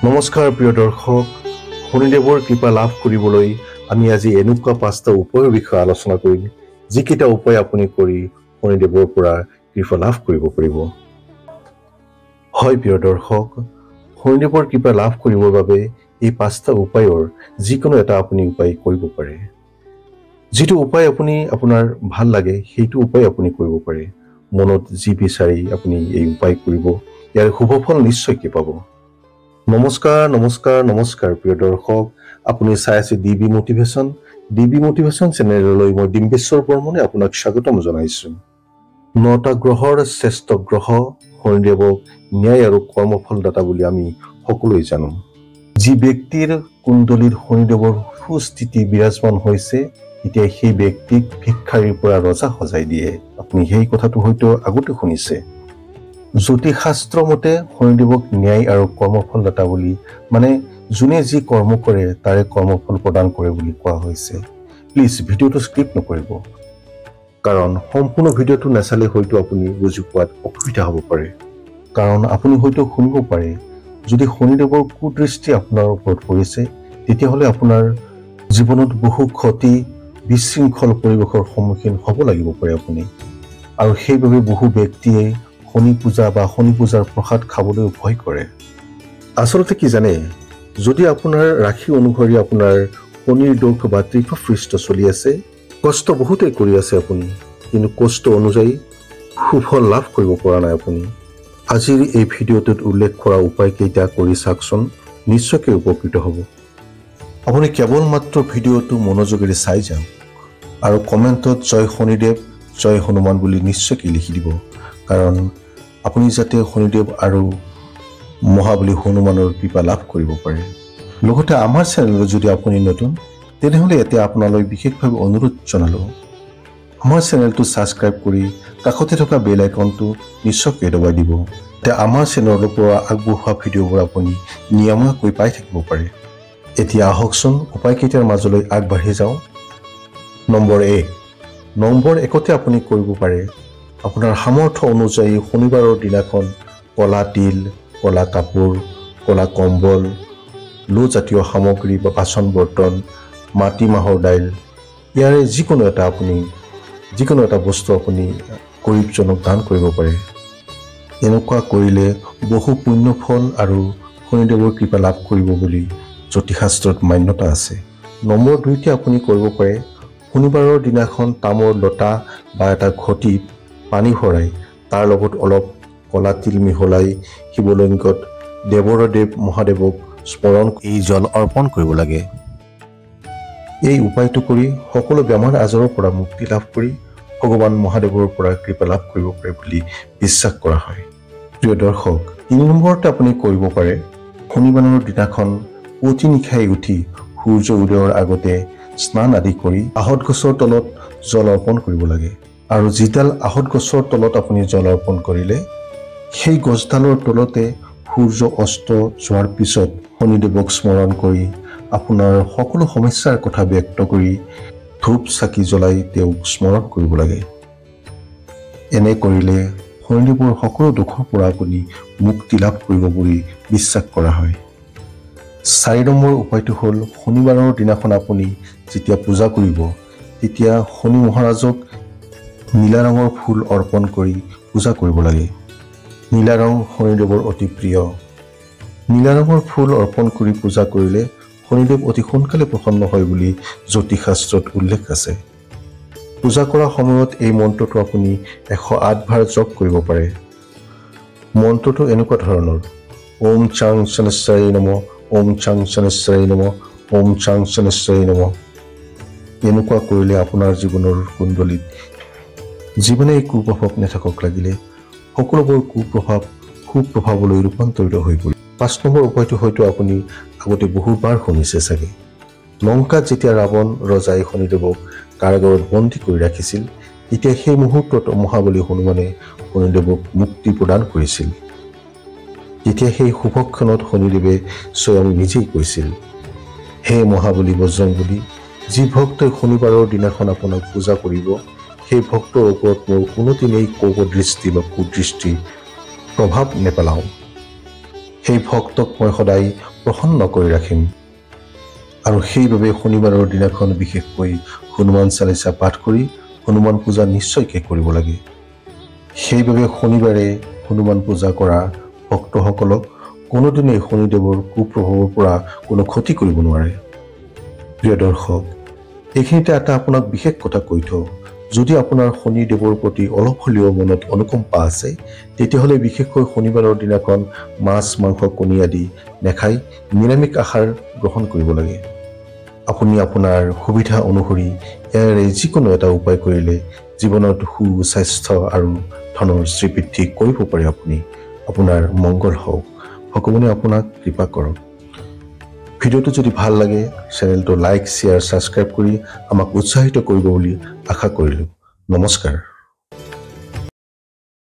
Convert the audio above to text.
নমস্কাৰ প্ৰিয় দৰ্শক, শনিদেৱৰ কৃপা লাভ কৰিবলৈ আমি আজি এনেকুৱা 5টা উপায়ৰ বিষয়ে আলোচনা কৰিম, যিকেইটা উপায় আপুনি কৰি শনিদেৱৰ পৰা কৃপা লাভ কৰিব পাৰিব। হয় প্ৰিয় দৰ্শক, শনিদেৱৰ কৃপা লাভ কৰিবৰ বাবে এই 5টা উপায়ৰ যিকোনো এটা আপুনি উপায় কৰিব পাৰে। যিটো উপায় আপুনি আপোনাৰ ভাল লাগে সেইটো উপায় আপুনি কৰিব পাৰে। মনত যি বিচাৰি আপুনি এই উপায় কৰিব, ইয়াৰ শুভফল নিশ্চয়কৈ পাব। নমস্কাৰ প্ৰিয় দৰ্শক, আপুনি চাই আছে ডিবি মটিভেশ্যন চেনেললৈ মই ডিম্বেশ্বৰ বৰ্মনে আপোনাক স্বাগতম জনাইছো। 9টা গ্ৰহৰ শ্ৰেষ্ঠ গ্ৰহ শনিদেৱক ন্যায় আৰু কৰ্মফলদাতা বুলি আমি সকলোৱে জানো। যি ব্যক্তিৰ কুণ্ডলীত শনিদেৱৰ সুস্থিতি বিৰাজমান হৈছে, এতিয়া সেই ব্যক্তিক ভিক্ষাৰীৰ পৰা ৰজা সজাই দিয়ে। আপুনি সেই কথাটো হয়তো আগতে শুনিছে। জ্যোতিষশাস্ত্ৰ মতে শনিদেৱক ন্যায় আৰু কৰ্মফলদাতা বুলি, মানে যোনে যি কৰ্ম কৰে তাৰে কৰ্মফল প্ৰদান কৰে বুলি কোৱা হৈছে। প্লিজ ভিডিঅ'টো স্কিপ নকৰিব, কাৰণ সম্পূৰ্ণ ভিডিঅ'টো নাচালে হয়তো আপুনি বুজি পোৱাত অসুবিধা হ'ব পাৰে। কাৰণ আপুনি হয়তো শুনিব পাৰে, যদি শনিদেৱৰ কুদৃষ্টি আপোনাৰ ওপৰত পৰিছে, তেতিয়াহ'লে আপোনাৰ জীৱনত বহু ক্ষতি, বিশৃংখল পৰিৱেশৰ সন্মুখীন হ'ব লাগিব পাৰে আপুনি। আৰু সেইবাবে বহু ব্যক্তিয়ে শনি পূজা বা শনি পূজাৰ প্ৰসাদ খাবলৈ ভয় কৰে। আচলতে কি জানে, যদি আপোনাৰ ৰাশি অনুসৰি আপোনাৰ শনিৰ দোষ বা তীৰ্থপৃষ্ঠ চলি আছে, কষ্ট বহুতেই কৰি আছে আপুনি, কিন্তু কষ্ট অনুযায়ী সুফল লাভ কৰিব পৰা নাই আপুনি। আজিৰ এই ভিডিঅ'টোত উল্লেখ কৰা উপায়কেইটা কৰি চাওকচোন, নিশ্চয়কৈ উপকৃত হ'ব। আপুনি কেৱল মাত্ৰ ভিডিঅ'টো মনোযোগেৰে চাই যাওক আৰু কমেণ্টত জয় শনিদেৱ, জয় হনুমান বুলি নিশ্চয়কৈ লিখি দিব, কাৰণ আপুনি যাতে শনিদেৱ আৰু মহাবলী হনুমানৰ কৃপা লাভ কৰিব পাৰে। লগতে আমাৰ চেনেলত যদি আপুনি নতুন, তেনেহ'লে এতিয়া আপোনালৈ বিশেষভাৱে অনুৰোধ জনালোঁ, আমাৰ চেনেলটো ছাবস্ক্ৰাইব কৰি কাষতে থকা বেল আইকনটো নিশ্চয়কৈ দবাই দিব। এতিয়া আমাৰ চেনেলৰ পৰা আগবঢ়োৱা ভিডিঅ'বোৰ আপুনি নিয়মীয়াকৈ পাই থাকিব পাৰে। এতিয়া আহকচোন উপায়কেইটাৰ মাজলৈ আগবাঢ়ি যাওঁ। নম্বৰ 1। নম্বৰ 1তে আপুনি কৰিব পাৰে, আপোনাৰ সামৰ্থ্য অনুযায়ী শনিবাৰৰ দিনাখন কলা তিল, কলা কাপোৰ, কলা কম্বল, লোজাতীয় সামগ্ৰী বা বাচন বৰ্তন, মাটিমাহৰ দাইল, ইয়াৰে যিকোনো এটা বস্তু আপুনি গৰীবজনক দান কৰিব পাৰে। এনেকুৱা কৰিলে বহু পুণ্যফল আৰু শনিদেৱৰ কৃপা লাভ কৰিব বুলি জ্যোতিষশাস্ত্ৰত মান্যতা আছে। নম্বৰ 2তে আপুনি কৰিব পাৰে, শনিবাৰৰ দিনাখন তামৰ লতা বা এটা ঘটিত পানী ভৰাই তাৰ লগত অলপ কলা তিল মিহলাই শিৱলিংগত দেৱৰদেৱ মহাদেৱক স্মৰণ এই জল অৰ্পণ কৰিব লাগে। এই উপায়টো কৰি সকলো বেমাৰ আজাৰৰ পৰা মুক্তি লাভ কৰি ভগৱান মহাদেৱৰ পৰা কৃপা লাভ কৰিব পাৰে বুলি বিশ্বাস কৰা হয়। প্ৰিয় দৰ্শক, 3 নম্বৰতে আপুনি কৰিব পাৰে, শনিবাৰৰ দিনাখন পুৱতি নিশাই উঠি সূৰ্য উদয়ৰ আগতে স্নান আদি কৰি আহঁত গছৰ তলত জল অৰ্পণ কৰিব লাগে। আৰু যিডাল আহঁত গছৰ তলত আপুনি জল অৰ্পণ কৰিলে, সেই গছডালৰ তলতে সূৰ্য অস্ত যোৱাৰ পিছত শনিদেৱক স্মৰণ কৰি আপোনাৰ সকলো সমস্যাৰ কথা ব্যক্ত কৰি ধূপ চাকি জ্বলাই তেওঁক স্মৰণ কৰিব লাগে। এনে কৰিলে শনিদেৱৰ সকলো দুখৰ পৰা আপুনি মুক্তি লাভ কৰিব বুলি বিশ্বাস কৰা হয়। 4 নম্বৰ উপায়টো হ'ল, শনিবাৰৰ দিনাখন আপুনি যেতিয়া পূজা কৰিব, তেতিয়া শনি মহাৰাজক নীলা ৰঙৰ ফুল অৰ্পণ কৰি পূজা কৰিব লাগে। নীলা ৰং শনিদেৱৰ অতি প্ৰিয়। নীলা ৰঙৰ ফুল অৰ্পণ কৰি পূজা কৰিলে শনিদেৱ অতি সোনকালে প্ৰসন্ন হয় বুলি জ্যোতিষশাস্ত্ৰত উল্লেখ আছে। পূজা কৰাৰ সময়ত এই মন্ত্ৰটো আপুনি 108 বাৰ জপ কৰিব পাৰে। মন্ত্ৰটো এনেকুৱা ধৰণৰ: ওম চাং শনিশ্চৰাই নমঃ, ওম চাং শনিশ্চৰাই নমঃ, ওম চাং শনিশ্চৰাই নমঃ। এনেকুৱা কৰিলে আপোনাৰ জীৱনৰ কুণ্ডলীত জীৱনেই কুপ্ৰভাৱ নাথাকক লাগিলে সকলোবোৰ কুপ্ৰভাৱ সুপ্ৰভাৱলৈ ৰূপান্তৰিত হৈ পৰিব। 5 নম্বৰ উপায়টো হয়তো আপুনি আগতে বহুবাৰ শুনিছে চাগে। লংকাত যেতিয়া ৰাৱণ ৰজাই শনিদেৱক কাৰাগাৰত বন্দী কৰি ৰাখিছিল, তেতিয়া সেই মুহূৰ্তত মহাবলী হনুমানে শনিদেৱক মুক্তি প্ৰদান কৰিছিল। তেতিয়া সেই শুভক্ষণত শনিদেৱে স্বয়ং নিজেই কৈছিল, হে মহাবলী বজৰংবলী, যি ভক্তই শনিবাৰৰ দিনাখন আপোনাক পূজা কৰিব, সেই ভক্তৰ ওপৰত মোৰ কোনোদিনেই কোপদৃষ্টি বা কুদৃষ্টি প্ৰভাৱ নেপেলাওঁ। সেই ভক্তক মই সদায় প্ৰসন্ন কৰি ৰাখিম। আৰু সেইবাবে শনিবাৰৰ দিনাখন বিশেষকৈ হনুমান চালিচা পাঠ কৰি হনুমান পূজা নিশ্চয়কৈ কৰিব লাগে। সেইবাবে শনিবাৰে হনুমান পূজা কৰা ভক্তসকলক কোনোদিনেই শনিদেৱৰ কুপ্ৰভাৱৰ পৰা কোনো ক্ষতি কৰিব নোৱাৰে। প্ৰিয় দৰ্শক, এইখিনিতে এটা আপোনাক বিশেষ কথা কৈ থওঁ, যদি আপোনাৰ শনিদেৱৰ প্ৰতি অলপ হ'লেও মনত অনুকম্পা আছে, তেতিয়াহ'লে বিশেষকৈ শনিবাৰৰ দিনাখন মাছ মাংস কণী আদি নাখাই নিৰামিষ আহাৰ গ্ৰহণ কৰিব লাগে। আপুনি আপোনাৰ সুবিধা অনুসৰি ইয়াৰে যিকোনো এটা উপায় কৰিলে জীৱনত সুস্বাস্থ্য আৰু ধনৰ শ্ৰীবৃদ্ধি কৰিব পাৰে। আপোনাৰ মংগল হওক, ভগৱানে আপোনাক কৃপা কৰক। ভিডিঅ'টো যদি ভাল লাগে চেনেলটো লাইক, শ্বেয়াৰ, ছাবস্ক্ৰাইব কৰি আমাক উৎসাহিত কৰিব বুলি আশা কৰিলোঁ। নমস্কাৰ।